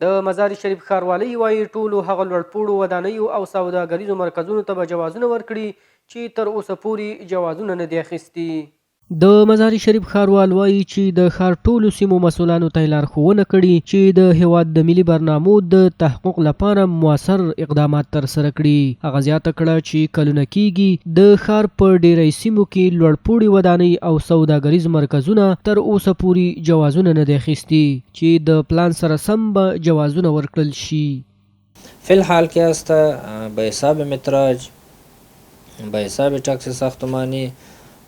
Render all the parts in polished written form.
د مزار شریف ښاروالۍ وایي ټولو هغه لوړپوړو ودانیو او سوداګریزو مرکزونو ته به جوازونه ورکړي چې تر اوسه پورې جوازونه نه دي اخیستي. د مزار شریف ښاروال وایي چې د ښار ټولو سیمو مسؤلانو ته لارښوونه کړې چې د هیواد د ملي برنامو د تحقق لپاره مؤثر اقدامات ترسره کړي. هغه زیاته کړه چې کلونه کېږي د ښار په ډیری سیمو کې لوړپوړي ودانۍ او سوداګریز مرکزونه تر اوسه پورې جوازونه نه دي اخیستي چې د پلان سره سم به جوازونه ورکړل شي. فی الحال که است به حساب متراج، به حساب تاکسی ساختمانی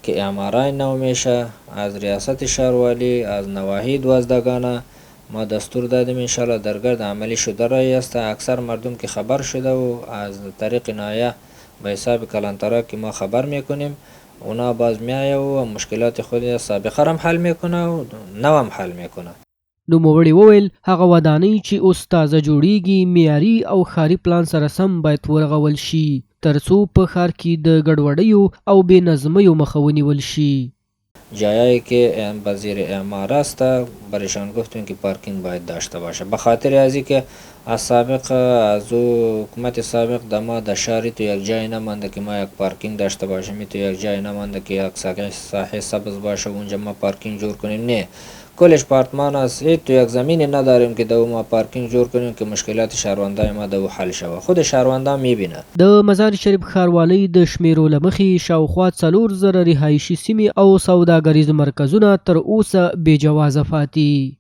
که اعمارای نو میشه از ریاست شهروالی، از نواحی دوازدگانه ما دستور دادیم انشالله درگرد عملی شده رایی است. اکثر مردم که خبر شده و از طریق نایه به حساب کلانترا که ما خبر میکنیم اونا باز میایه و مشکلات خود سابقه هم حل میکنه و نو هم حل میکنه. نوموړي وویل هغه ودانۍ چې اوس تازه جوړیږي معیاري او ښاري پلان سره سم باید ورغول شي ترڅو په ښار کې د ګډوډیو او بې نظمیو مخه ونیول شي. جایی که وزیر اعمار است برایشان گفتیم که پارکینگ باید داشته باشه، به خاطر ازی که از سابق از حکومت سابق دما در شهری تو یک جای نمانده که ما یک پارکینگ داشته باشیم، تو یک جای نمانده که یک ساحه سبز باشه اونجا ما پارکینگ جور کنیم. نه، کلش پارتمان است، تو یک زمینی نداریم که دو ما پارکینگ جور کنیم که مشکلات شهروندای ما دو حل شوه. خود شهروندا میبینه. د مزار شریف ښاروالۍ د شمیرو له مخې شاوخوا 4000 رهایشي سیمې او سوداګریز مرکزونه تر اوسه بې جوازه پاتې.